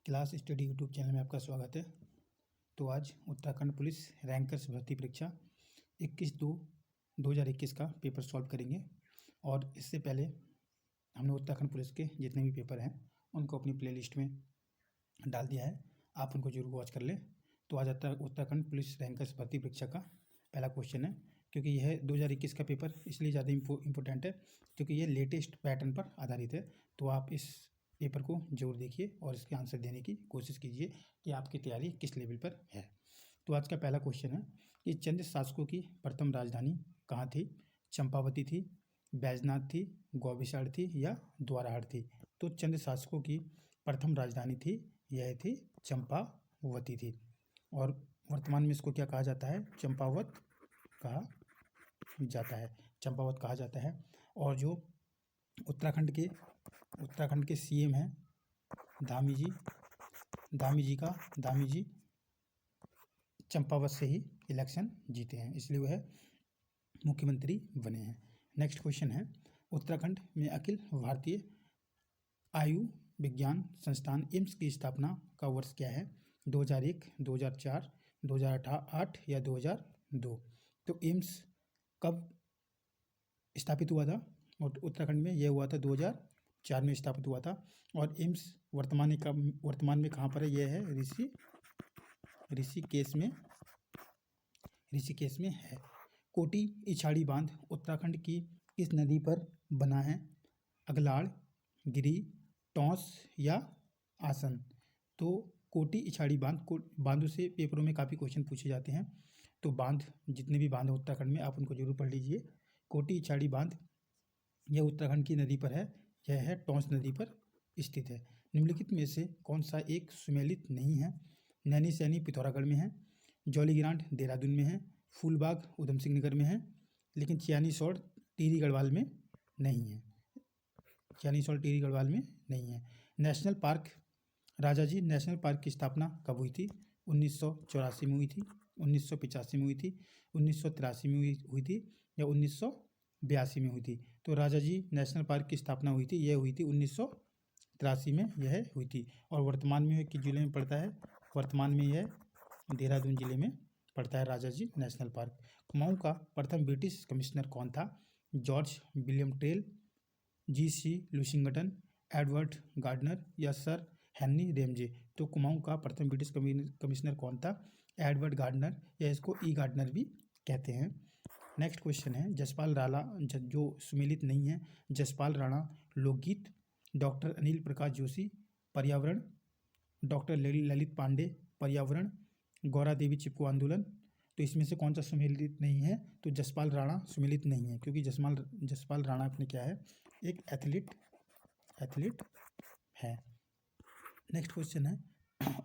Class study YouTube channel में आपका स्वागत है। तो आज उत्तराखंड पुलिस रैंकर्स भर्ती परीक्षा 21/2/2021 का पेपर सॉल्व करेंगे। और इससे पहले हमने उत्तराखंड पुलिस के जितने भी पेपर हैं उनको अपनी प्लेलिस्ट में डाल दिया है, आप उनको जरूर वॉच कर लें। तो आज उत्तराखंड पुलिस रैंकर्स भर्ती परीक्षा का पहला क्वेश्चन है, क्योंकि यह 2021 का पेपर इसलिए ज़्यादा इम्पोर्टेंट है क्योंकि ये लेटेस्ट पैटर्न पर आधारित है। तो आप इस पेपर को जरूर देखिए और इसके आंसर देने की कोशिश कीजिए कि आपकी तैयारी किस लेवल पर है। तो आज का पहला क्वेश्चन है कि चंद शासकों की प्रथम राजधानी कहाँ थी? चंपावती थी, बैजनाथ थी, गौबिसाड़ थी या द्वाराहाट थी? तो चंद शासकों की प्रथम राजधानी थी, यह थी चंपावती थी। और वर्तमान में इसको क्या कहा जाता है? चंपावत कहा जाता है। और जो उत्तराखंड के सीएम हैं धामी जी चंपावत से ही इलेक्शन जीते हैं, इसलिए वह मुख्यमंत्री बने हैं। नेक्स्ट क्वेश्चन है, उत्तराखंड में अखिल भारतीय आयुर्विज्ञान संस्थान एम्स की स्थापना का वर्ष क्या है? 2001, 2004, 2008 या 2002? तो एम्स कब स्थापित हुआ था? और उत्तराखंड में यह हुआ था 2004 में स्थापित हुआ था। और एम्स वर्तमान में कहाँ पर है? यह है ऋषिकेश में है। कोटी इछाड़ी बांध उत्तराखंड की किस नदी पर बना है? अगलाड़, गिरी, टोंस या आसन? तो कोटी इछाड़ी बांधों से पेपरों में काफ़ी क्वेश्चन पूछे जाते हैं। तो जितने भी बांध हैं उत्तराखंड में आप उनको जरूर पढ़ लीजिए। कोटी इछाड़ी बांध यह उत्तराखंड की नदी पर है, यह है टोंस नदी पर स्थित है। निम्नलिखित में से कौन सा एक सुमेलित नहीं है? नैनी सैनी पिथौरागढ़ में है, जौलीग्रांट देहरादून में है, फूलबाग उधम सिंह नगर में है, लेकिन चियानी सौड़ टिहरी गढ़वाल में नहीं है। National park Rajaji national park की स्थापना कब हुई थी? 1984 में हुई थी, 1985 में हुई थी, 1983 में हुई थी या 1982 में हुई थी? तो राजाजी नेशनल पार्क की स्थापना हुई थी, यह हुई थी 1983 में यह हुई थी। और वर्तमान में किस जिले में पड़ता है? वर्तमान में यह देहरादून जिले में पड़ता है राजाजी नेशनल पार्क। कुमाऊं का प्रथम ब्रिटिश कमिश्नर कौन था? George William Traill, G C. Lushington, Edward Gardner या सर हेनरी रेमजे? तो कुमाऊं का प्रथम ब्रिटिश कमिश्नर कौन था? एडवर्ड गार्डनर, या इसको ई गार्डनर भी कहते हैं। नेक्स्ट क्वेश्चन है, जसपाल राणा जो सुमेलित नहीं है, जसपाल राणा लोकगीत, डॉक्टर अनिल प्रकाश जोशी पर्यावरण, डॉक्टर ललित पांडे पर्यावरण, गौरा देवी चिपको आंदोलन? तो इसमें से कौन सा सुमेलित नहीं है? तो जसपाल राणा सुमेलित नहीं है, क्योंकि जसपाल राणा अपने क्या है? एक एथलीट है। नेक्स्ट क्वेश्चन है,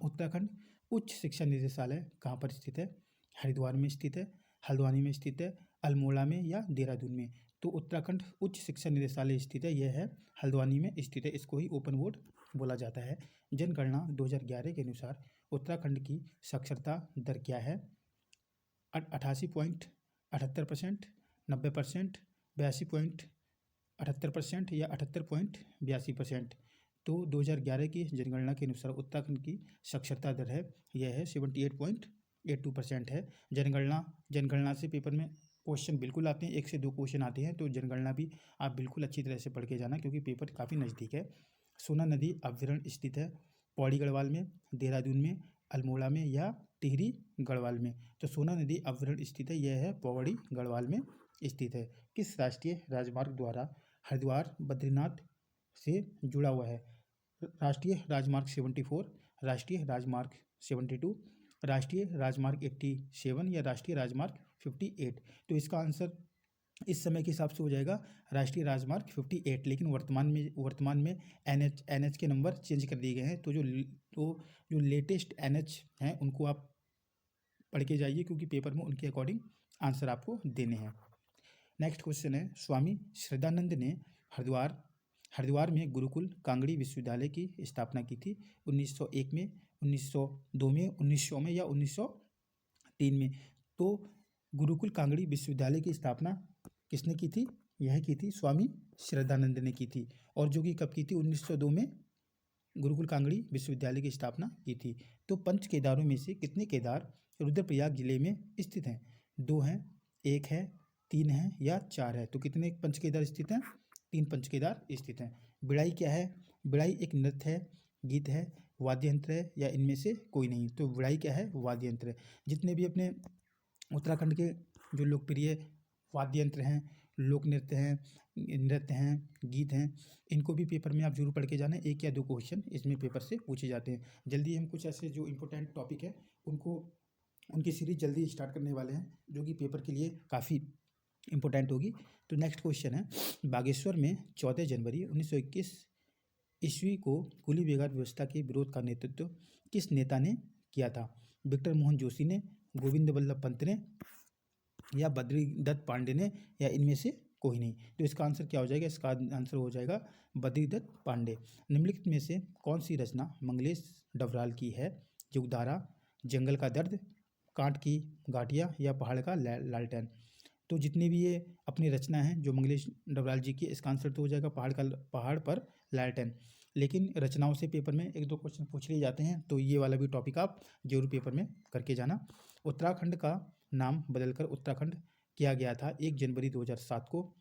उत्तराखंड उच्च शिक्षा निदेशालय कहाँ पर स्थित है? हरिद्वार में स्थित है, हल्द्वानी में स्थित है, अल्मोड़ा में या देहरादून में? तो उत्तराखंड उच्च शिक्षा निदेशालय स्थित है, यह है हल्द्वानी में स्थित है, इसको ही ओपन बोर्ड बोला जाता है। जनगणना 2011 के अनुसार उत्तराखंड की साक्षरता दर क्या है? 88.78%, 90%, 82.78% या 78.82%? तो 2011 की जनगणना के अनुसार उत्तराखंड की साक्षरता दर है, यह है 78.82% है। जनगणना से पेपर में क्वेश्चन बिल्कुल आते हैं, 1 से 2 क्वेश्चन आते हैं, तो जनगणना भी आप बिल्कुल अच्छी तरह से पढ़ के जाना, क्योंकि पेपर काफ़ी नज़दीक है। सोना नदी अभ्यारण्य स्थित है पौड़ी गढ़वाल में, देहरादून में, अल्मोड़ा में या टिहरी गढ़वाल में? तो सोना नदी अभ्यारण्य स्थित है, यह है पौड़ी गढ़वाल में स्थित है। किस राष्ट्रीय राजमार्ग द्वारा हरिद्वार बद्रीनाथ से जुड़ा हुआ है? राष्ट्रीय राजमार्ग 74, राष्ट्रीय राजमार्ग 72, राष्ट्रीय राजमार्ग 87 या राष्ट्रीय राजमार्ग 58? तो इसका आंसर इस समय के हिसाब से हो जाएगा राष्ट्रीय राजमार्ग 58, लेकिन वर्तमान में एनएच के नंबर चेंज कर दिए गए हैं। तो जो लेटेस्ट एनएच हैं उनको आप पढ़ के जाइए, क्योंकि पेपर में उनके अकॉर्डिंग आंसर आपको देने हैं। नेक्स्ट क्वेश्चन है, स्वामी श्रद्धानंद ने हरिद्वार में गुरुकुल कांगड़ी विश्वविद्यालय की स्थापना की थी 1901 में, 1902 में, 1900 में या 1903 में? तो गुरुकुल कांगड़ी विश्वविद्यालय की स्थापना किसने की थी? यह की थी स्वामी श्रद्धानंद ने की थी। और जो कि कब की थी? 1902 में गुरुकुल कांगड़ी विश्वविद्यालय की स्थापना की थी। तो पंच केदारों में से कितने केदार रुद्रप्रयाग जिले में स्थित हैं? 2 हैं, 1 है, 3 है या 4 है? तो कितने पंच केदार स्थित हैं? 3 पंच केदार स्थित हैं। बिड़ाई क्या है? बिड़ाई एक नृत्य है, गीत है, वाद्य यंत्र है या इनमें से कोई नहीं? तो बिड़ाई क्या है? वाद्य यंत्र है। जितने भी अपने उत्तराखंड के जो लोकप्रिय वाद्य यंत्र हैं, लोक नृत्य हैं, गीत हैं, इनको भी पेपर में आप जरूर पढ़ के जाना। 1 या 2 क्वेश्चन इसमें पेपर से पूछे जाते हैं। जल्दी हम कुछ ऐसे जो इम्पोर्टेंट टॉपिक है उनको उनकी सीरीज जल्दी स्टार्ट करने वाले हैं, जो कि पेपर के लिए काफ़ी इम्पोर्टेंट होगी। तो नेक्स्ट क्वेश्चन है, बागेश्वर में 14 जनवरी 1921 ईस्वी को कुली बेगार व्यवस्था के विरोध का नेतृत्व किस नेता ने किया था? विक्टर मोहन जोशी ने, गोविंद वल्लभ पंत ने या बद्री दत्त पांडे ने या इनमें से कोई नहीं? तो इसका आंसर क्या हो जाएगा? इसका आंसर हो जाएगा बद्री दत्त पांडे। निम्नलिखित में से कौन सी रचना मंगलेश डबराल की है? जुगधारा, जंगल का दर्द, कांट की गांठिया या पहाड़ का लालटेन? तो जितनी भी ये अपनी रचना है जो मंगलेश डबराल जी की, इसका आंसर तो हो जाएगा पहाड़ पर लालटेन। लेकिन रचनाओं से पेपर में 1-2 क्वेश्चन पूछ लिए जाते हैं, तो ये वाला भी टॉपिक आप जरूर पेपर में करके जाना। उत्तराखंड का नाम बदलकर उत्तराखंड किया गया था 1 जनवरी 2007 को,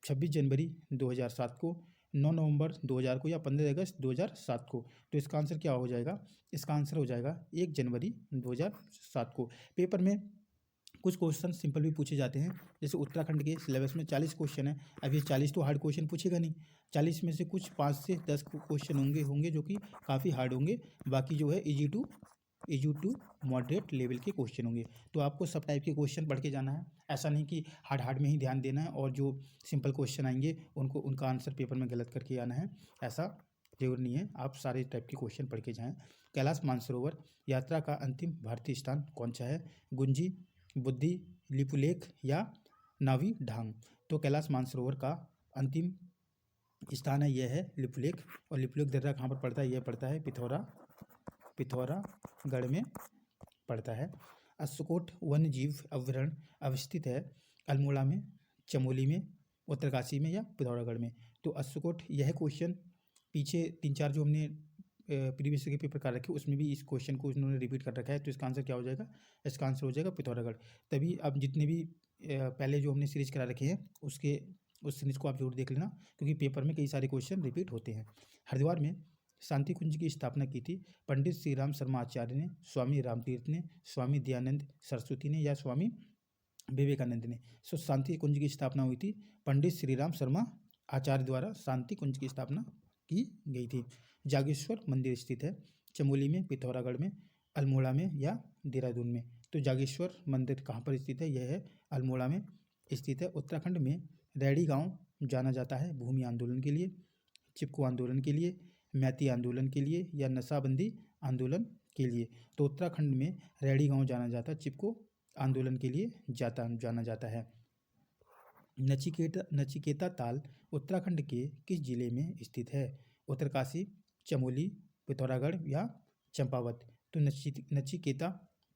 26 जनवरी 2007 को, 9 नवंबर 2000 को या 15 अगस्त 2007 को? तो इसका आंसर क्या हो जाएगा? इसका आंसर हो जाएगा 1 जनवरी 2007 को। पेपर में कुछ क्वेश्चन सिंपल भी पूछे जाते हैं, जैसे उत्तराखंड के सिलेबस में 40 क्वेश्चन है। अब ये 40 तो हार्ड क्वेश्चन पूछेगा नहीं, 40 में से कुछ 5 से 10 क्वेश्चन होंगे जो कि काफ़ी हार्ड होंगे। बाकी जो है इजी टू मॉडरेट लेवल के क्वेश्चन होंगे। तो आपको सब टाइप के क्वेश्चन पढ़ के जाना है, ऐसा नहीं कि हार्ड में ही ध्यान देना है और जो सिंपल क्वेश्चन आएंगे उनका आंसर पेपर में गलत करके आना है, ऐसा जरूर नहीं है। आप सारे टाइप के क्वेश्चन पढ़ के जाएँ। कैलाश मानसरोवर यात्रा का अंतिम भारतीय स्थान कौन सा है? गुंजी, बुद्धि, लिपुलेख या नावी ढांग? तो कैलाश मानसरोवर का अंतिम स्थान है यह है लिपुलेख। और लिपुलेख दर्रा कहाँ पर पड़ता है? यह पड़ता है पिथौरागढ़ में पड़ता है। अस्सकोट वन्य जीव अभयारण्य अवस्थित है अल्मोड़ा में, चमोली में, उत्तरकाशी में या पिथौरागढ़ में? तो अस्सकोट, यह क्वेश्चन पीछे 3-4 जो हमने प्रीवियस के पेपर कर रखे उसमें भी इस क्वेश्चन को उन्होंने रिपीट कर रखा है। तो इसका आंसर क्या हो जाएगा? इसका आंसर हो जाएगा पिथौरागढ़। तभी अब जितने भी पहले जो हमने सीरीज करा रखे हैं उस सीरीज को आप जरूर देख लेना, क्योंकि पेपर में कई सारे क्वेश्चन रिपीट होते हैं। हरिद्वार में शांति कुंज की स्थापना की थी पंडित श्री राम शर्मा आचार्य ने, स्वामी रामतीर्थ ने, स्वामी दयानंद सरस्वती ने या स्वामी विवेकानंद ने? सो शांति कुंज की स्थापना हुई थी पंडित श्री राम शर्मा आचार्य द्वारा, शांति कुंज की स्थापना की गई थी। जागेश्वर मंदिर स्थित है चमोली में, पिथौरागढ़ में, अल्मोड़ा में या देहरादून में? तो जागेश्वर मंदिर कहाँ पर स्थित है? यह है अल्मोड़ा में स्थित है। उत्तराखंड में रैड़ी गांव जाना जाता है भूमि आंदोलन के लिए, चिपको आंदोलन के लिए, मैती आंदोलन के लिए या नशाबंदी आंदोलन के लिए? तो उत्तराखंड में रैड़ी गांव जाना जाता है चिपको आंदोलन के लिए जाना जाता है। नचिकेता ताल उत्तराखंड के किस जिले में स्थित है? उत्तरकाशी, चमोली, पिथौरागढ़ या चंपावत? तो नचिकेता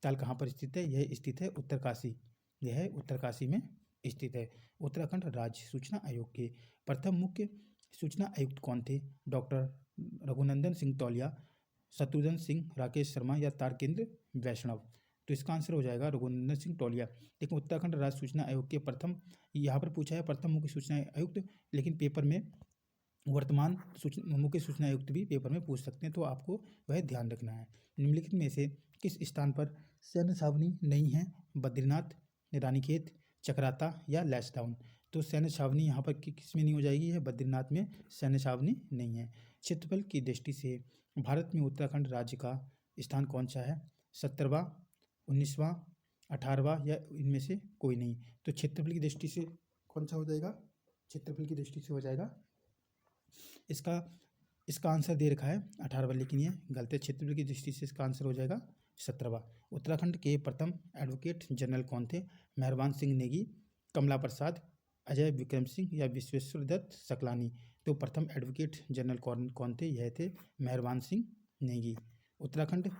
ताल कहाँ पर स्थित है? यह स्थित है उत्तरकाशी, यह उत्तरकाशी में स्थित है। उत्तराखंड राज्य सूचना आयोग के प्रथम मुख्य सूचना आयुक्त कौन थे? डॉक्टर रघुनंदन सिंह तौलिया, शत्रुघ्न सिंह, राकेश शर्मा या तारकेंद्र वैष्णव? तो इसका आंसर हो जाएगा रघुनंदन सिंह तौलिया। लेकिन उत्तराखंड राज्य सूचना आयोग के प्रथम, यहाँ पर पूछा है प्रथम मुख्य सूचना आयुक्त, लेकिन पेपर में वर्तमान मुख्य सूचना आयुक्त भी पेपर में पूछ सकते हैं, तो आपको वह ध्यान रखना है। निम्नलिखित में से किस स्थान पर सैन्य छावनी नहीं है? बद्रीनाथ, रानीखेत, चकराता या लैंसडाउन? तो सैन्य छावनी यहाँ पर किस में नहीं हो जाएगी? है बद्रीनाथ में सैन्य छावनी नहीं है। क्षेत्रफल की दृष्टि से भारत में उत्तराखंड राज्य का स्थान कौन सा है? 17वां, 19वां, 18वां या इनमें से कोई नहीं? तो क्षेत्रफल की दृष्टि से कौन सा हो जाएगा? क्षेत्रफल की दृष्टि से हो जाएगा, इसका आंसर दे रखा है 18वां, लेकिन ये गलत है। क्षेत्रफल की दृष्टि से इसका आंसर हो जाएगा 17वां। उत्तराखंड के प्रथम एडवोकेट जनरल कौन थे? मेहरबान सिंह नेगी, कमला प्रसाद, अजय विक्रम सिंह या विश्वेश्वर दत्त सकलानी? तो प्रथम एडवोकेट जनरल कौन थे? यह थे मेहरबान सिंह नेगी। उत्तराखंड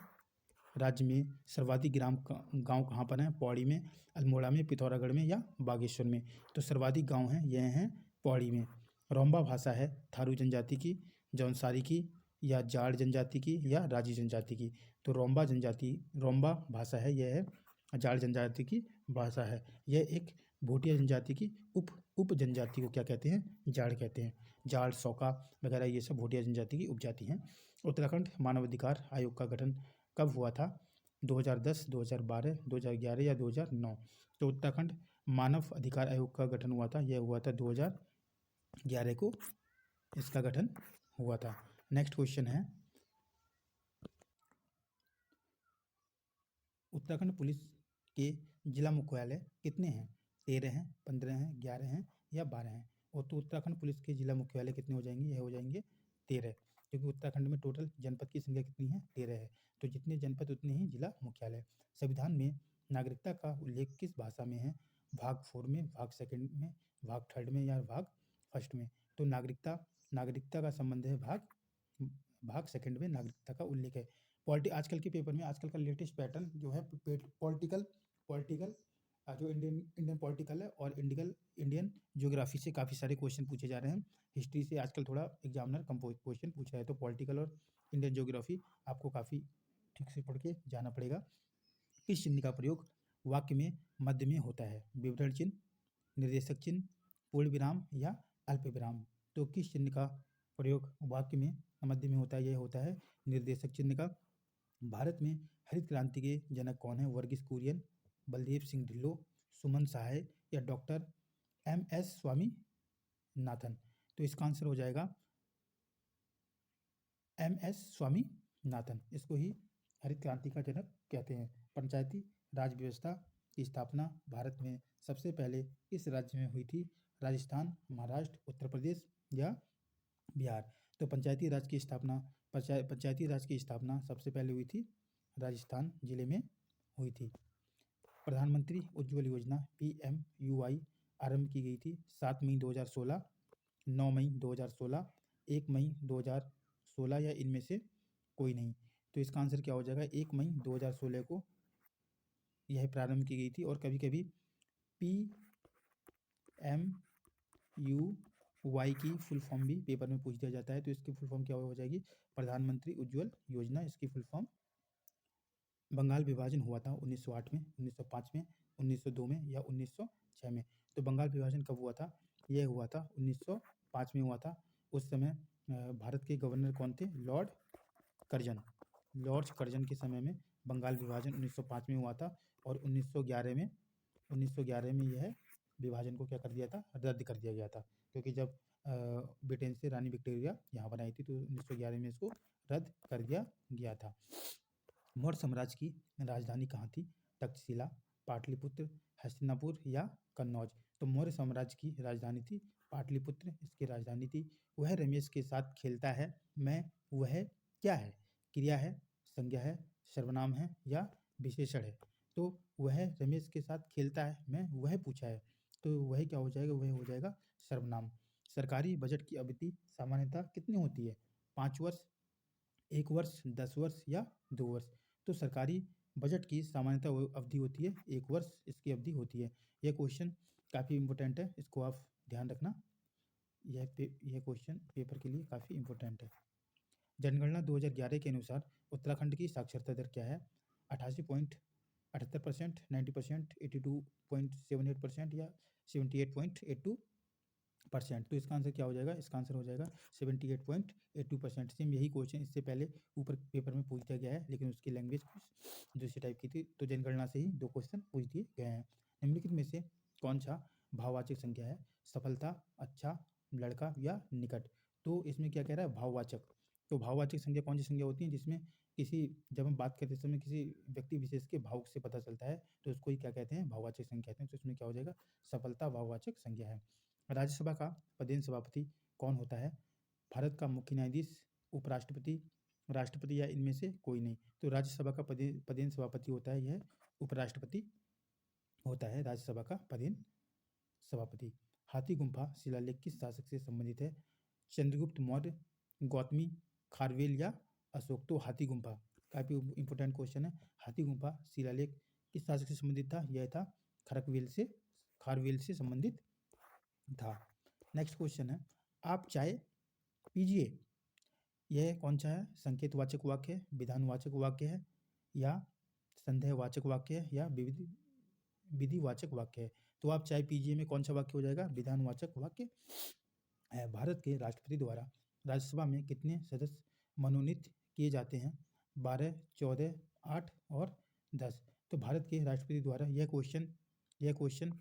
राज्य में सर्वाधिक गांव कहाँ पर हैं? पौड़ी में, अल्मोड़ा में, पिथौरागढ़ में या बागेश्वर में? तो सर्वाधिक गांव हैं यह हैं पौड़ी में। रोम्बा भाषा है थारू जनजाति की, जौनसारी की, या जाट जनजाति की या राजी जनजाति की। तो रोम्बा भाषा है, यह है जाट जनजाति की भाषा है। यह एक भूटिया जनजाति की उप जनजाति को क्या कहते हैं, जाट कहते हैं। जाट, सौका वगैरह ये सब भूटिया जनजाति की उपजाति हैं। उत्तराखंड मानवाधिकार आयोग का गठन कब हुआ था? 2010, 2012, 2011 या 2009? तो उत्तराखंड मानव अधिकार आयोग का गठन हुआ था, यह हुआ था 2011 को इसका गठन हुआ था। नेक्स्ट क्वेश्चन है, उत्तराखंड पुलिस के जिला मुख्यालय कितने हैं? 13 हैं, 15 हैं, 11 हैं या 12 हैं? और तो उत्तराखंड पुलिस के जिला मुख्यालय कितने हो जाएंगे? यह हो जाएंगे 13, क्योंकि उत्तराखंड में टोटल जनपद की संख्या कितनी है? 13 है। तो जितने जनपद उतने ही जिला मुख्यालय। संविधान में नागरिकता का उल्लेख किस भाषा में है? भाग 4 में, भाग 2 में, भाग 3 में या भाग 1 में? तो नागरिकता का संबंध है भाग 2 में नागरिकता का उल्लेख है। आजकल के पेपर में आजकल का लेटेस्ट पैटर्न जो है पॉलिटिकल जो इंडियन पॉलिटिकल है और इंडियन ज्योग्राफी से काफ़ी सारे क्वेश्चन पूछे जा रहे हैं। हिस्ट्री से आजकल थोड़ा एग्जामिनर कम क्वेश्चन पूछ रहा है, तो पॉलिटिकल और इंडियन ज्योग्राफी आपको काफ़ी ठीक से पढ़ के जाना पड़ेगा। किस चिन्ह का प्रयोग वाक्य में मध्य में होता है? विवरण चिन्ह, निर्देशक चिन्ह, पूर्ण विराम या अल्प विराम? तो किस चिन्ह का प्रयोग वाक्य में मध्य में होता है? यह होता है निर्देशक चिन्ह का। भारत में हरित क्रांति के जनक कौन है? वर्गीस कुरियन, बलदेव सिंह ढिल्लों, सुमन सहाय या डॉक्टर MS स्वामीनाथन? तो इसका आंसर हो जाएगा MS स्वामीनाथन। इसको ही हरित क्रांति का जनक कहते हैं। पंचायती राज व्यवस्था की स्थापना भारत में सबसे पहले किस राज्य में हुई थी? राजस्थान, महाराष्ट्र, उत्तर प्रदेश या बिहार? तो पंचायती राज की स्थापना सबसे पहले हुई थी राजस्थान जिले में हुई थी। प्रधानमंत्री उज्ज्वल योजना PMUY आरंभ की गई थी 7 मई 2016, 9 मई 2016, 1 मई 2016 या इनमें से कोई नहीं? तो इसका आंसर क्या हो जाएगा? 1 मई 2016 को यह प्रारंभ की गई थी। और कभी कभी PMUY की फुल फॉर्म भी पेपर में पूछ दिया जाता है, तो इसकी फुल फॉर्म क्या हो जाएगी? प्रधानमंत्री उज्ज्वल योजना। इसकी फुल फॉर्म। बंगाल विभाजन हुआ था 1908 में, 1905 में, 1902 में या 1906 में? तो बंगाल विभाजन कब हुआ था? यह हुआ था 1905 में हुआ था। उस समय भारत के गवर्नर कौन थे? लॉर्ड कर्जन के समय में बंगाल विभाजन 1905 में हुआ था। और 1911 में यह विभाजन को क्या कर दिया था? रद्द कर दिया गया था, क्योंकि जब ब्रिटेन से रानी विक्टोरिया यहाँ पर आई थी तो 1911 में इसको रद्द कर दिया गया था। मौर्य साम्राज्य की राजधानी कहाँ थी? तक्षशिला, पाटलिपुत्र, हस्तिनापुर या कन्नौज? तो मौर्य साम्राज्य की राजधानी थी पाटलिपुत्र, इसकी राजधानी थी। वह रमेश के साथ खेलता है, मैं वह क्या है? क्रिया है, संज्ञा है, सर्वनाम है या विशेषण है? तो वह रमेश के साथ खेलता है, मैं वह पूछा है, तो वह क्या हो जाएगा? वह हो जाएगा सर्वनाम। सरकारी बजट की अवधि सामान्यतः कितनी होती है? 5 वर्ष, 1 वर्ष, 10 वर्ष या 2 वर्ष? तो सरकारी बजट की सामान्यतः अवधि होती है 1 वर्ष इसकी अवधि होती है। यह क्वेश्चन काफ़ी इम्पोर्टेंट है, इसको आप ध्यान रखना। यह क्वेश्चन पेपर के लिए काफ़ी इम्पोर्टेंट है। जनगणना 2011 के अनुसार उत्तराखंड की साक्षरता दर क्या है? 88.78%, 90%, 82.78% या 78.82%? तो इसका आंसर क्या हो जाएगा? इसका आंसर हो जाएगा 78.82%। सेम यही क्वेश्चन इससे पहले ऊपर पेपर में पूछ दिया गया है, लेकिन उसकी लैंग्वेज कुछ दूसरी टाइप की थी। तो जनगणना से ही 2 क्वेश्चन पूछ दिए गए हैं। निम्नलिखित में से कौन सा भाववाचक संख्या है? सफलता, अच्छा, लड़का या निकट? तो इसमें क्या कह रहा है? भाववाचक। तो भाववाचक संख्या कौन सी संख्या होती है जिसमें जब हम बात करते समय किसी व्यक्ति विशेष के भाव से पता चलता है, तो उसको ही क्या कहते हैं? भाववाचक संख्या कहते हैं। तो इसमें क्या हो जाएगा? सफलता भाववाचक संख्या है। राज्यसभा का पदेन सभापति कौन होता है? भारत का मुख्य न्यायाधीश, उपराष्ट्रपति, राष्ट्रपति या इनमें से कोई नहीं? तो राज्यसभा का पदेन सभापति होता है यह उपराष्ट्रपति होता है राज्यसभा का पदेन सभापति। हाथी गुम्फा शिलालेख किस शासक से संबंधित है? चंद्रगुप्त मौर्य, गौतमी, खारवेल या अशोक? तो हाथी गुम्फा काफ़ी इंपॉर्टेंट क्वेश्चन है। हाथी गुम्फा शिलालेख किस शासक से संबंधित था? यह था खारवेल से संबंधित था। नेक्स्ट क्वेश्चन है, आप चाय पीजिए यह कौन सा है? संकेतवाचक वाक्य है, विधानवाचक वाक्य है, या संदेहवाचक वाक्य है, या विधिवाचक वाक्य है? तो आप चाहे पीजिए में कौन सा वाक्य हो जाएगा? विधानवाचक वाक्य है। भारत के राष्ट्रपति द्वारा राज्यसभा में कितने सदस्य मनोनीत किए जाते हैं? 12, 14, 8 और 10। तो भारत के राष्ट्रपति द्वारा यह क्वेश्चन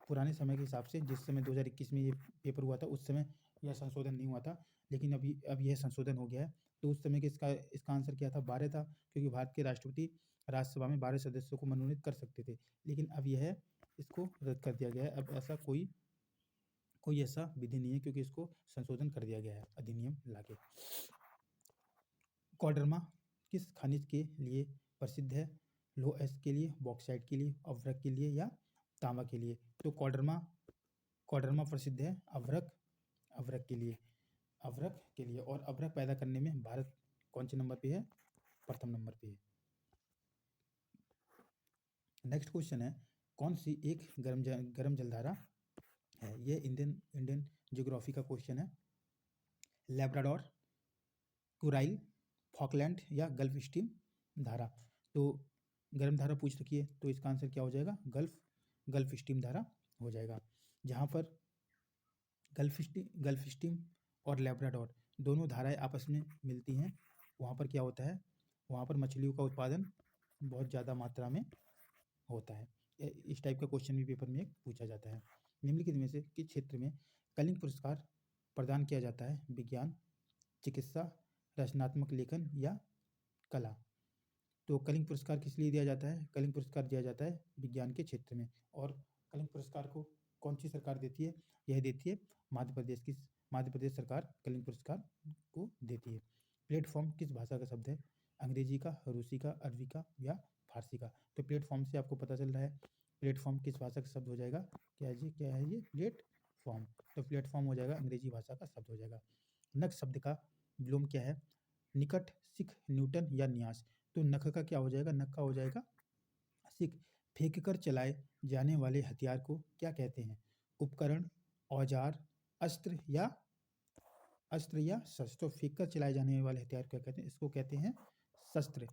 पुराने समय के हिसाब से, जिस समय 2021 में ये पेपर हुआ था उस समय यह संशोधन नहीं हुआ था, लेकिन अब यह संशोधन हो गया है। तो उस समय के इसका आंसर क्या था? 12 था, क्योंकि भारत के राष्ट्रपति राज्यसभा में 12 सदस्यों को मनोनीत कर सकते थे। लेकिन अब यह इसको रद्द कर दिया गया है। अब ऐसा कोई ऐसा विधि नहीं है, क्योंकि इसको संशोधन कर दिया गया है अधिनियम लाके। कोडरमा किस खनिज के लिए प्रसिद्ध है? लोह अयस्क के लिए, बॉक्साइट के लिए, अभ्रक के लिए, या तांबा के लिए? तो कोडरमा प्रसिद्ध है अभ्रक के लिए। और अभ्रक पैदा करने में भारत कौन से नंबर पे है? प्रथम नंबर पे है। नेक्स्ट क्वेश्चन है, कौन सी एक गर्म जलधारा है? ये इंडियन ज्योग्राफी का क्वेश्चन है। लैब्राडोर, कुराइल, फॉकलैंड, या गल्फ स्ट्रीम धारा? तो गर्म धारा पूछ रखी है, तो इसका आंसर क्या हो जाएगा? गल्फ स्ट्रीम धारा हो जाएगा। जहाँ पर गल्फ स्ट्रीम और लैब्राडोर दोनों धाराएं आपस में मिलती हैं, वहाँ पर क्या होता है? वहाँ पर मछलियों का उत्पादन बहुत ज़्यादा मात्रा में होता है। इस टाइप का क्वेश्चन भी पेपर में पूछा जाता है। निम्नलिखित में से किस क्षेत्र में कलिंग पुरस्कार प्रदान किया जाता है? विज्ञान, चिकित्सा, रचनात्मक लेखन, या कला? तो कलिंग पुरस्कार किस लिए दिया जाता है? कलिंग पुरस्कार दिया जाता है विज्ञान के क्षेत्र में। और कलिंग पुरस्कार को कौन सी सरकार देती है? यह देती है मध्य प्रदेश सरकार कलिंग पुरस्कार को देती है। प्लेटफॉर्म किस भाषा का शब्द है? अंग्रेजी का, रूसी का, अरबी का, या फारसी का? तो प्लेटफॉर्म से आपको पता चल रहा है प्लेटफॉर्म किस भाषा का शब्द हो जाएगा। क्या है ये प्लेटफॉर्म? तो प्लेटफॉर्म हो जाएगा अंग्रेजी भाषा का शब्द हो जाएगा। नख शब्द का विलोम क्या है? निकट, सिख, न्यूटन, या न्यास? तो नख का क्या हो जाएगा? नख का हो जाएगा सिख। फेंक कर चलाए जाने वाले हथियार को क्या कहते हैं? उपकरण, औजार, अस्त्र, या शस्त्र? तो फेंक कर चलाए जाने वाले हथियार को क्या कहते हैं? इसको कहते हैं शस्त्र।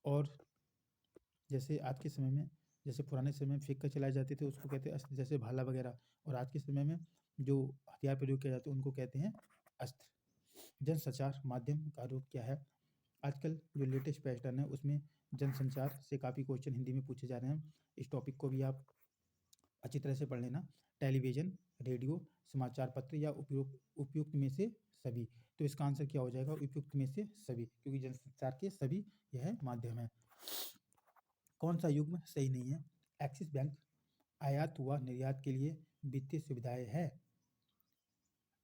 और जैसे आज के समय में, जैसे पुराने समय में फेंक कर चलाए जाते थे उसको कहते हैं अस्त्र, जैसे भाला वगैरह। और आज के समय में जो हथियार प्रयोग किया जाता है उनको कहते हैं अस्त्र। जनसंचार माध्यम का रूप क्या है? आजकल जो लेटेस्ट पैटर्न है उसमें जनसंचार से काफ़ी क्वेश्चन हिंदी में पूछे जा रहे हैं। इस टॉपिक को भी आप अच्छी तरह से पढ़ लेना। टेलीविज़न, रेडियो, समाचार पत्र, या उपयुक्त में से सभी? तो इसका आंसर क्या हो जाएगा? उपयुक्त में से सभी, क्योंकि जनसंचार के सभी यह माध्यम है। कौन सा युग्म सही नहीं है? एक्सिस बैंक आयात व निर्यात के लिए वित्तीय सुविधाएं है।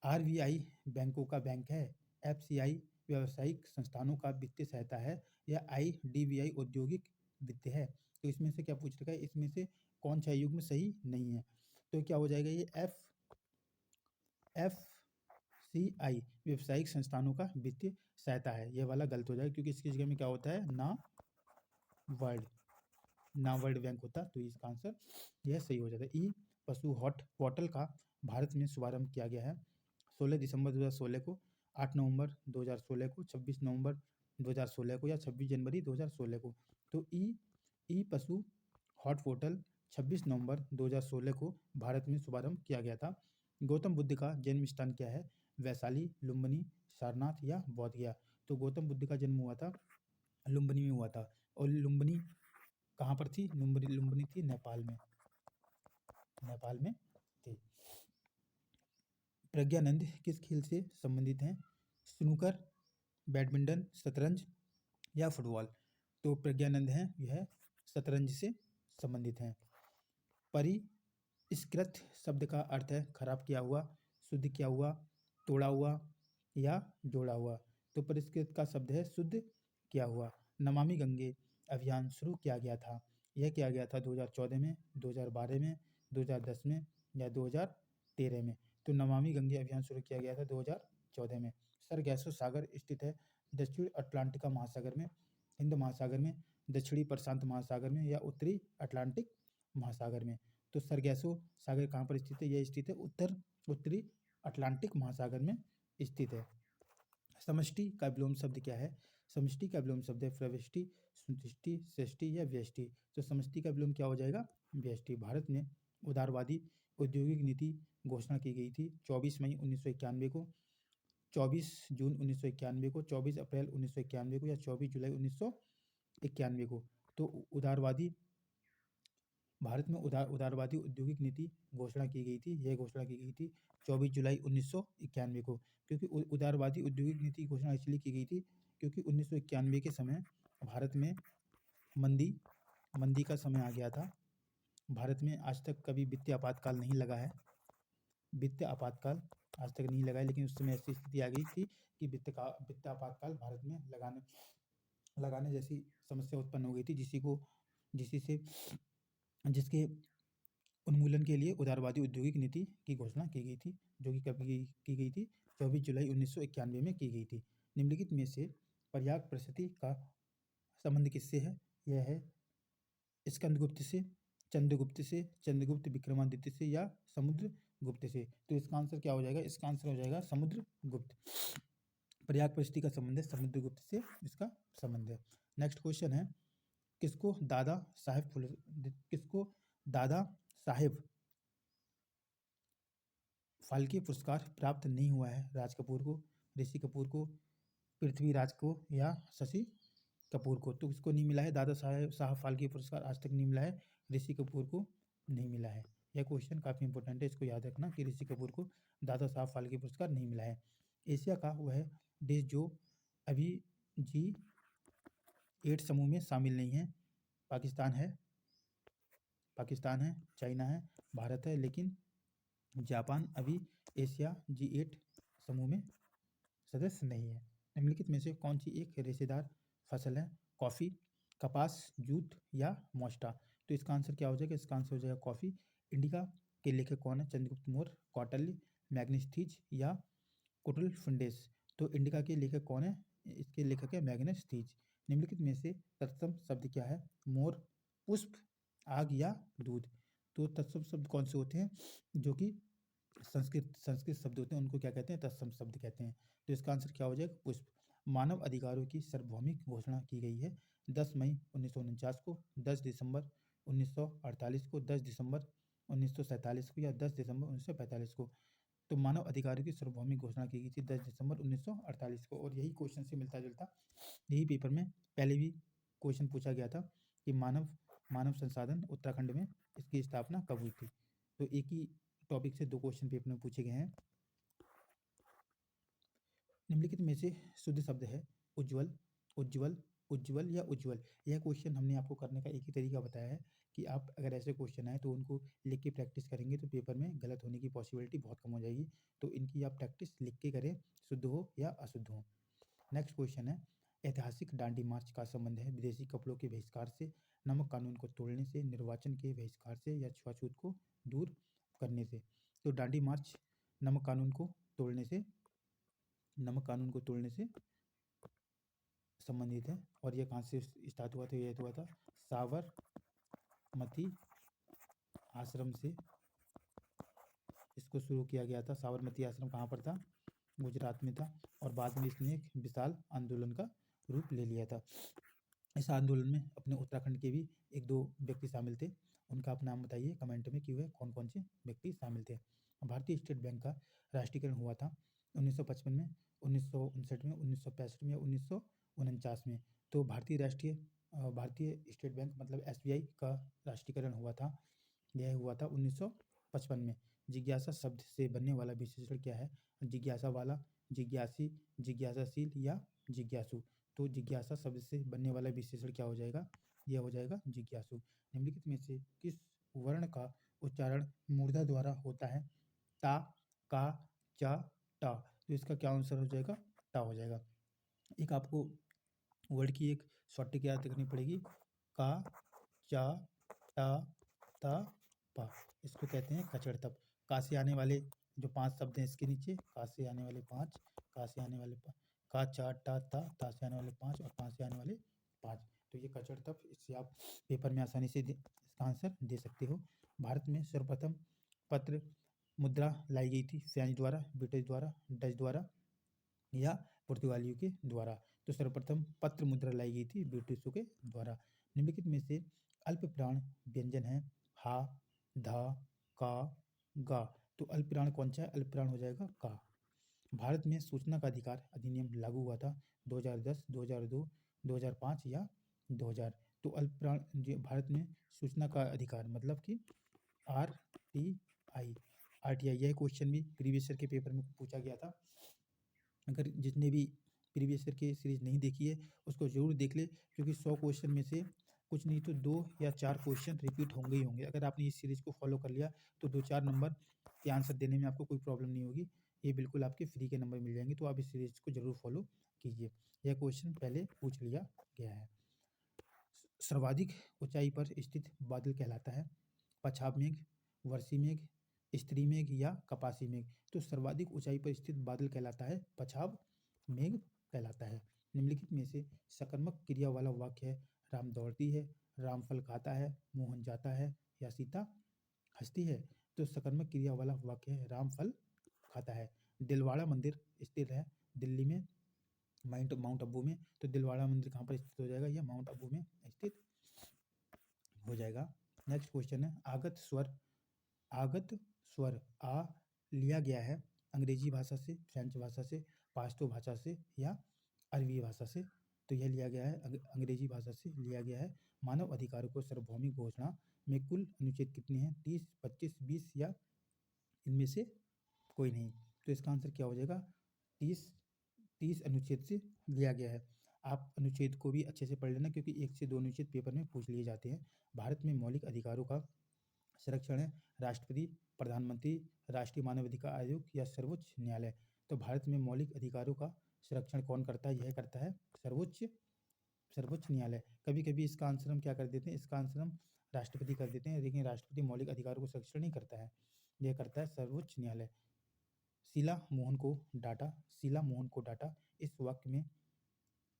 आरबीआई बैंकों का बैंक है। एफसीआई व्यावसायिक संस्थानों का वित्तीय सहायता है, या आईडीबीआई औद्योगिक वित्त है? तो इसमें से क्या पूछ रखा है? इसमें से कौन सा युग्म सही नहीं है? तो क्या हो जाएगा? ये एफसीआई व्यावसायिक संस्थानों का वित्तीय सहायता है, ये वाला गलत हो जाएगा, क्योंकि इसकी जगह में क्या होता है? वर्ल्ड बैंक होता। तो इसका आंसर यह सही हो जाता है। ई पशु हॉट पोर्टल का भारत में शुभारंभ किया गया है 16 दिसंबर 2016 को, 8 नवंबर 2016 को, 26 नवंबर 2016 को, या 26 जनवरी 2016 को? तो ई पशु हॉट पोर्टल 26 नवंबर 2016 को भारत में शुभारंभ किया गया था। गौतम बुद्ध का जन्म स्थान क्या है? वैशाली, लुम्बिनी, सारनाथ, या बोधगया? तो गौतम बुद्ध का जन्म हुआ था लुम्बिनी में हुआ था। और लुम्बिनी कहाँ पर थी? लुम्बिनी थी नेपाल में थी। प्रज्ञानंद किस खेल से संबंधित हैं? स्नूकर, बैडमिंटन, शतरंज, या फुटबॉल? तो प्रज्ञानंद हैं यह शतरंज से संबंधित हैं। परिष्कृत शब्द का अर्थ है खराब किया हुआ, शुद्ध किया हुआ, तोड़ा हुआ, या जोड़ा हुआ? तो परिष्कृत का शब्द है शुद्ध किया हुआ। नमामि गंगे अभियान शुरू किया गया था, यह किया गया था 2014 में, 2012 में, 2010 में, या 2013 में? तो नमामि गंगे अभियान शुरू किया गया था 2014 में। सरगैसो सागर स्थित है दक्षिण अटलांटिका महासागर में, हिंद महासागर में, दक्षिणी प्रशांत महासागर में, या उत्तरी अटलांटिक महासागर में? तो सरगैसो सागर कहाँ पर स्थित है? यह स्थित है उत्तरी अटलांटिक महासागर में स्थित है। समष्टि का विलोम शब्द क्या है? समष्टि का विलोम शब्द है प्रविष्टि, सुष्टि, सृष्टि या व्यष्टि। तो समष्टि का विलोम क्या हो जाएगा? व्यष्टि। भारत में उदारवादी औद्योगिक नीति घोषणा की गई थी 24 मई 1991 को, 24 जून 1991 को, 24 अप्रैल 1991 को या 24 जुलाई 1991 को। तो उदारवादी भारत में उदारवादी औद्योगिक नीति घोषणा की गई थी। यह घोषणा की गई थी 24 जुलाई 1991 को। क्योंकि उदारवादी औद्योगिक नीति की घोषणा इसलिए की गई थी क्योंकि 1991 के समय भारत में मंदी का समय आ गया था। भारत में आज तक कभी वित्तीय आपातकाल नहीं लगा है। वित्तीय आपातकाल आज तक नहीं लगा है, लेकिन उस समय ऐसी स्थिति आ गई थी कि वित्तीय आपातकाल भारत में लगाने जैसी समस्या उत्पन्न हो गई थी, जिसके उन्मूलन के लिए उदारवादी औद्योगिक नीति की घोषणा की गई थी, जो कि कब की गई थी? 24 जुलाई 1991 में की गई थी। निम्नलिखित में से पर्याप्त परिस्थिति का संबंध किससे है? यह है स्कंदगुप्त से, चंद्रगुप्त से, चंद्रगुप्त विक्रमादित्य से या समुद्रगुप्त से। तो इसका आंसर क्या हो जाएगा? इसका आंसर हो जाएगा समुद्रगुप्त। पर्याप्त परिस्थिति का संबंध है समुद्रगुप्त से, इसका संबंध है। नेक्स्ट क्वेश्चन है, किसको दादा साहेब फाल्के पुरस्कार प्राप्त नहीं हुआ है? राज कपूर को, ऋषि कपूर को, पृथ्वीराज को या शशि कपूर को। तो किसको नहीं मिला है दादा साहब फाल्के पुरस्कार? आज तक नहीं मिला है, ऋषि कपूर को नहीं मिला है। यह क्वेश्चन काफ़ी इंपॉर्टेंट है, इसको याद रखना कि ऋषि कपूर को दादा साहब फाल्के पुरस्कार नहीं मिला है। एशिया का वह देश जो अभी G8 समूह में शामिल नहीं है, पाकिस्तान है, चाइना है, भारत है, लेकिन जापान अभी एशिया G8 समूह में सदस्य नहीं है। निम्नलिखित में से कौन सी एक रेशेदार फसल है? कॉफ़ी, कपास, जूट या मोस्टा। तो इसका आंसर क्या हो जाएगा? इसका आंसर हो जाएगा कॉफ़ी। इंडिका के लेखक कौन है? चंद्रगुप्त मौर्य, कौटिल्य, मैग्नेस्टीज या कुटुल्फुंडेस। तो इंडिका के लेखक कौन है? इसके लेखक है मैग्नेस्टीज। निम्नलिखित में से तत्सम शब्द क्या है? मोर, पुष्प, आग या दूध। तो तत्सम शब्द कौन से होते हैं? जो कि संस्कृत शब्द होते हैं, उनको क्या कहते हैं? तत्सम शब्द कहते हैं। तो इसका आंसर क्या हो जाएगा? पुष्प। मानव अधिकारों की सार्वभौमिक घोषणा की गई है 10 मई 1949 को, 10 दिसंबर 1948 को, 10 दिसंबर 1947 को या 10 दिसंबर 1945 को। तो मानव अधिकारों की सार्वभौमिक घोषणा की गई थी 10 दिसंबर 1948 को। और यही क्वेश्चन से मिलता जुलता, यही पेपर में पहले भी क्वेश्चन पूछा गया था कि मानव संसाधन उत्तराखंड में इसकी स्थापना कब हुई थी। तो एक ही टॉपिक से 2 क्वेश्चन पेपर में पूछे गए हैं। निम्नलिखित में से शुद्ध शब्द है उज्ज्वल, उज्ज्वल, उज्ज्वल या उज्ज्वल। यह क्वेश्चन हमने आपको करने का एक ही तरीका बताया है कि आप अगर ऐसे क्वेश्चन आए तो उनको लिख के प्रैक्टिस करेंगे तो पेपर में गलत होने की पॉसिबिलिटी बहुत कम हो जाएगी। तो इनकी आप प्रैक्टिस लिख के करें, शुद्ध हो या अशुद्ध हो। नेक्स्ट क्वेश्चन है, ऐतिहासिक दांडी मार्च का संबंध है विदेशी कपड़ों के बहिष्कार से, नमक कानून को तोड़ने से, निर्वाचन के बहिष्कार से या छुआछूत को दूर करने से। तो दांडी मार्च नमक कानून को तोड़ने से संबंधित है। और यह कहाँ से स्टार्ट हुआ था? यह हुआ था साबरमती आश्रम से इसको शुरू किया गया था। साबरमती आश्रम कहाँ पर था? गुजरात में था। और बाद में इसने एक विशाल आंदोलन का रूप ले लिया था। इस आंदोलन में अपने उत्तराखंड के भी 1-2 व्यक्ति शामिल थे। उनका आप नाम बताइए कमेंट में कि वह कौन कौन से व्यक्ति शामिल थे। भारतीय स्टेट बैंक का राष्ट्रीयकरण हुआ था 1955 में, 1959 में, 1965 में या 1949 में। तो भारतीय स्टेट बैंक मतलब SBI का राष्ट्रीयकरण हुआ था, यह हुआ था 1955 में। जिज्ञासा शब्द से बनने वाला विशेषण क्या है? जिज्ञासा वाला, जिज्ञासी, जिज्ञासाशील या जिज्ञासु। तो जिज्ञासा शब्द से बनने वाला विशेषण क्या हो जाएगा? यह हो जाएगा जिज्ञासु। निम्नलिखित में से किस वर्ण का उच्चारण मूर्धा द्वारा होता है? ता, का, चा, टा। तो इसका क्या आंसर हो जाएगा? टा हो जाएगा। एक आपको वर्ड की एक शॉर्ट याद रखनी पड़ेगी, का, चा, टा, ता, पा। इसको कहते हैं कचड़तप। का से आने वाले जो 5 शब्द हैं इसके नीचे, का से आने वाले 5, का से आने वाले का, चा, टा, ता से आने वाले 5 और पा से आने वाले 5। तो ये कचड़तप, इससे आप पेपर में आसानी से इसका आंसर दे सकते हो। भारत में सर्वप्रथम पत्र मुद्रा लाई गई थी फ्रेंच द्वारा, ब्रिटिश द्वारा, डच द्वारा या पुर्तगालियों के द्वारा। तो सर्वप्रथम पत्र मुद्रा लाई गई थी ब्रिटिशों के द्वारा। निम्नलिखित में से अल्पप्राण व्यंजन है हा, धा, का, गा। तो अल्पप्राण कौन सा है? अल्पप्राण हो जाएगा का। भारत में सूचना का अधिकार अधिनियम लागू हुआ था 2010, 2002, 2005 या 2000। तो अल्पप्राण जो भारत में सूचना का अधिकार मतलब कि RTI। RTI यह क्वेश्चन भी प्रीवियस ईयर के पेपर में पूछा गया था। अगर जिसने भी प्रीवियस ईयर की सीरीज नहीं देखी है उसको ज़रूर देख ले, क्योंकि 100 क्वेश्चन में से कुछ नहीं तो 2 या 4 क्वेश्चन रिपीट होंगे ही होंगे। अगर आपने इस सीरीज को फॉलो कर लिया तो 2-4 नंबर के आंसर देने में आपको कोई प्रॉब्लम नहीं होगी। ये बिल्कुल आपके फ्री के नंबर मिल जाएंगे। तो आप इस सीरीज को जरूर फॉलो कीजिए। यह क्वेश्चन पहले पूछ लिया गया है। सर्वाधिक ऊंचाई पर स्थित बादल कहलाता है पछाब मेघ, वर्षी मेघ, स्त्री मेघ या कपासी मेघ। तो सर्वाधिक ऊंचाई पर स्थित बादल कहलाता है पछाब मेघ कहलाता है। निम्नलिखित में से सकर्मक क्रिया वाला वाक्य है राम दौड़ती है, राम फल खाता है, मोहन जाता है या सीता हंसती है। तो सकर्मक क्रिया वाला वाक्य है राम फल खाता है। दिलवाड़ा मंदिर स्थित है दिल्ली में माउंट आबू में। तो दिलवाड़ा मंदिर कहाँ पर स्थित हो जाएगा? यह माउंट आबू में स्थित हो जाएगा। नेक्स्ट क्वेश्चन है आगत स्वर आ लिया गया है अंग्रेजी भाषा से, फ्रेंच भाषा से, पाश्तो भाषा से या अरबी भाषा से। तो यह लिया गया है अंग्रेजी भाषा से लिया गया है। मानव अधिकारों को सार्वभौमिक घोषणा में कुल अनुच्छेद कितने हैं? 30, 25, 20 या इनमें से कोई नहीं। तो इसका आंसर क्या हो जाएगा? 30 अनुच्छेद से लिया गया है। आप अनुच्छेद को भी अच्छे से पढ़ लेना, क्योंकि 1 से 2 अनुच्छेद पेपर में पूछ लिए जाते हैं। भारत में मौलिक अधिकारों का संरक्षण है राष्ट्रपति, प्रधानमंत्री, राष्ट्रीय मानवाधिकार आयोग या सर्वोच्च न्यायालय। तो भारत में मौलिक अधिकारों का संरक्षण कौन करता है? यह करता है सर्वोच्च न्यायालय। कभी कभी इसका आंसर हम क्या कर देते हैं? इसका आंसर हम राष्ट्रपति कर देते हैं, लेकिन राष्ट्रपति मौलिक अधिकारों को संरक्षण नहीं करता है, यह करता है सर्वोच्च न्यायालय। शीला मोहन को डांटा इस वाक्य में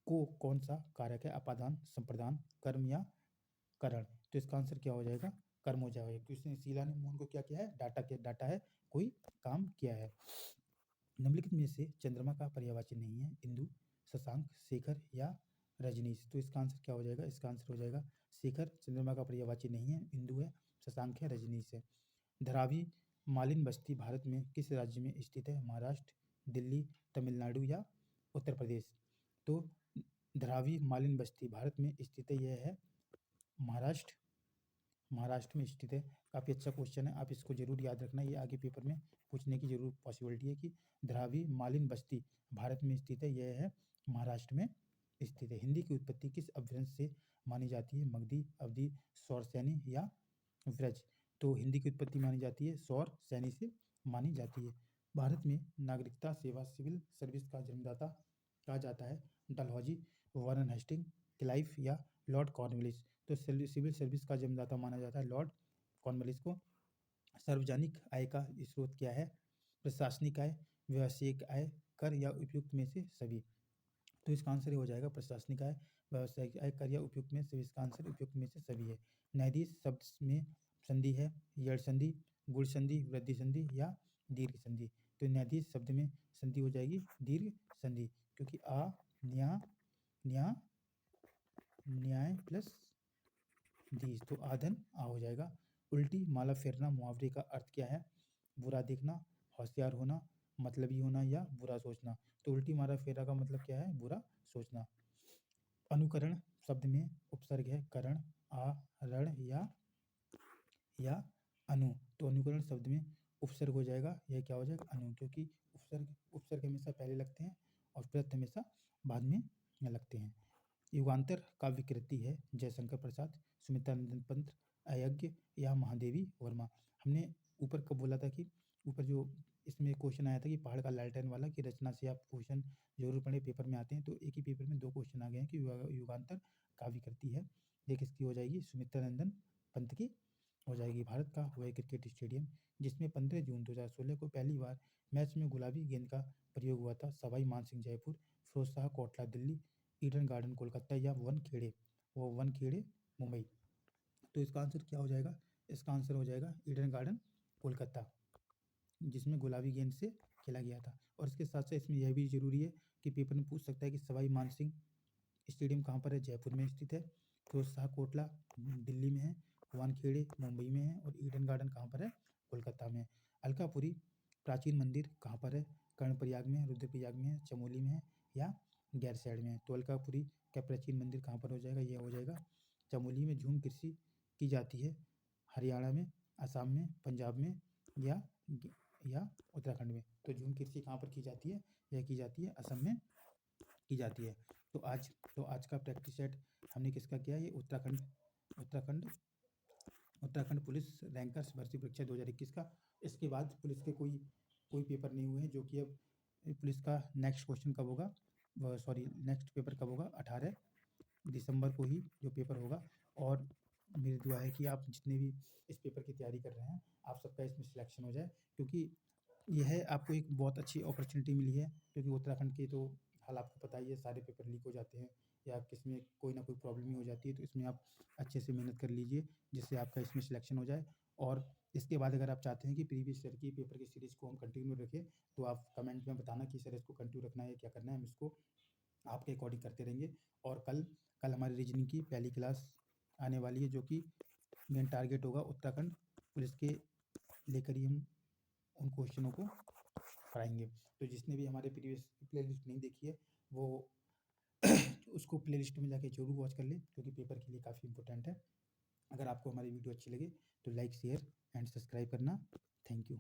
को कौन सा कारक है? अपादान, संप्रदान, कर्म या करण। तो इसका आंसर क्या हो जाएगा? कर्म हो जाएगा, क्योंकि उसने शीला ने मोहन को क्या किया है? डांटा है, कोई काम किया है। निम्नलिखित में से चंद्रमा का पर्यायवाची नहीं है इंदु, शशांक, शेखर या रजनीश। तो इसका आंसर क्या हो जाएगा? इसका आंसर हो जाएगा शेखर। चंद्रमा का पर्यायवाची नहीं है, इंदु है, शशांक है, रजनीश है। धारावी मालिन बस्ती भारत में किस राज्य में स्थित है? महाराष्ट्र, दिल्ली, तमिलनाडु या उत्तर प्रदेश। तो धारावी मालिन बस्ती भारत में स्थित है, यह है महाराष्ट्र में स्थित है। काफ़ी अच्छा क्वेश्चन है, आप इसको जरूर याद रखना। ये आगे पेपर में पूछने की जरूर पॉसिबिलिटी है कि धारावी मालिन बस्ती भारत में स्थित है, यह है महाराष्ट्र में स्थित है। हिंदी की उत्पत्ति किस अपभ्रंश से मानी जाती है? मगधी, अवधी, सौरसैनी या व्रज। तो हिंदी की उत्पत्ति मानी जाती है सौरसैनी से मानी जाती है। भारत में नागरिकता सेवा सिविल सर्विस का जन्मदाता कहा जाता है डलहौजी, वारन हेस्टिंग, क्लाइव या लॉर्ड कॉर्नवालिस। तो सिविल सर्विस का जन्मदाता माना जाता है लॉर्ड कॉर्नवालिस को। सार्वजनिक आय का स्रोत क्या है? प्रशासनिक आय, व्यावसायिक आय, कर या उपयुक्त में से सभी। तो इसका आंसर हो जाएगा प्रशासनिक आय, व्यावसायिक आय, कर या उपयुक्त में से। इसका आंसर उपयुक्त में से सभी है। न्यायाधीश शब्द में संधि है यड़ संधि, गुण संधि, वृद्धि संधि या दीर्घ संधि। तो न्यायाधीश शब्द में संधि हो जाएगी दीर्घ संधि, क्योंकि न्याय प्लस धीश, तो आधन आ हो जाएगा। उल्टी माला फेरना मुहावरे का अर्थ क्या है? बुरा देखना, होशियार होना, मतलबी होना या बुरा सोचना। तो उल्टी माला फेरा का मतलब क्या है? बुरा सोचना। अनुकरण शब्द में उपसर्ग है करण, आ, रण या अनु। तो अनुकरण शब्द में उपसर्ग हो जाएगा, यह क्या हो जाएगा? अनु, क्योंकि उपसर्ग हमेशा पहले लगते हैं और प्रत्यय हमेशा बाद में लगते हैं। युगांतर काव्य कृति है जयशंकर प्रसाद, सुमित्रानंद पंत, अयज्ञ या महादेवी वर्मा। हमने ऊपर कब बोला था कि ऊपर जो इसमें क्वेश्चन आया था कि पहाड़ का लालटेन वाला की रचना से आप क्वेश्चन जरूर पढ़े, पेपर में आते हैं। तो एक ही पेपर में 2 क्वेश्चन आ गए हैं कि युगांतर काव्य कृति है, ये किसकी हो जाएगी? सुमित्रानंदन पंत की हो जाएगी। भारत का वह क्रिकेट स्टेडियम जिसमें 15 जून 2016 को पहली बार मैच में गुलाबी गेंद का प्रयोग हुआ था? सवाई मानसिंह जयपुर, फिरोज शाह कोटला दिल्ली, ईडन गार्डन कोलकाता या वनखेड़े मुंबई। तो इसका आंसर क्या हो जाएगा? इसका आंसर हो जाएगा ईडन गार्डन कोलकाता, जिसमें गुलाबी गेंद से खेला गया था। और इसके साथ-साथ इसमें यह भी ज़रूरी है कि पेपर में पूछ सकता है कि सवाई मानसिंह स्टेडियम कहाँ पर है? जयपुर में स्थित है। फिरोज़ शाह कोटला दिल्ली में है। वानखेड़े मुंबई में है और ईडन गार्डन कहाँ पर है? कोलकाता में है। अलकापुरी प्राचीन मंदिर कहाँ पर है? कर्णप्रयाग में है, रुद्रप्रयाग में है, चमोली में है या गैरसैंण में है। तो अलकापुरी का प्राचीन मंदिर कहाँ पर हो जाएगा? ये हो जाएगा चमोली में। झूम कृषि की जाती है हरियाणा में, असम में, पंजाब में या उत्तराखंड में। तो झूम कृषि कहाँ पर की जाती है? यह की जाती है असम में की जाती है। तो आज का प्रैक्टिस सेट हमने किसका किया? ये उत्तराखंड उत्तराखंड पुलिस रैंकर्स भर्ती परीक्षा 2021 का। इसके बाद पुलिस के कोई पेपर नहीं हुए हैं, जो कि अब पुलिस का नेक्स्ट क्वेश्चन कब होगा, नेक्स्ट पेपर कब होगा? 18 दिसंबर को ही जो पेपर होगा। और मेरी दुआ है कि आप जितने भी इस पेपर की तैयारी कर रहे हैं, आप सबका इसमें सिलेक्शन हो जाए, क्योंकि यह आपको एक बहुत अच्छी अपॉर्चुनिटी मिली है। क्योंकि उत्तराखंड के तो हाल आपको पता ही है, सारे पेपर लीक हो जाते हैं या किसमें कोई ना कोई प्रॉब्लम ही हो जाती है। तो इसमें आप अच्छे से मेहनत कर लीजिए, जिससे आपका इसमें सिलेक्शन हो जाए। और इसके बाद अगर आप चाहते हैं कि प्रीवियस ईयर की पेपर की सीरीज़ को हम कंटिन्यू रखें, तो आप कमेंट में बताना कि सर इसको कंटिन्यू रखना है या क्या करना है। हम इसको आपके अकॉर्डिंग करते रहेंगे। और कल हमारी रीजनिंग की पहली क्लास आने वाली है, जो कि मेन टारगेट होगा उत्तराखंड पुलिस के लेकर ही हम उन क्वेश्चनों को पढ़ाएंगे। तो जिसने भी हमारे प्रीवियस प्लेलिस्ट नहीं देखी है, वो उसको प्लेलिस्ट में जाके जरूर वॉच कर ले, क्योंकि पेपर के लिए काफ़ी इंपॉर्टेंट है। अगर आपको हमारी वीडियो अच्छी लगे तो लाइक, शेयर एंड सब्सक्राइब करना। Thank you.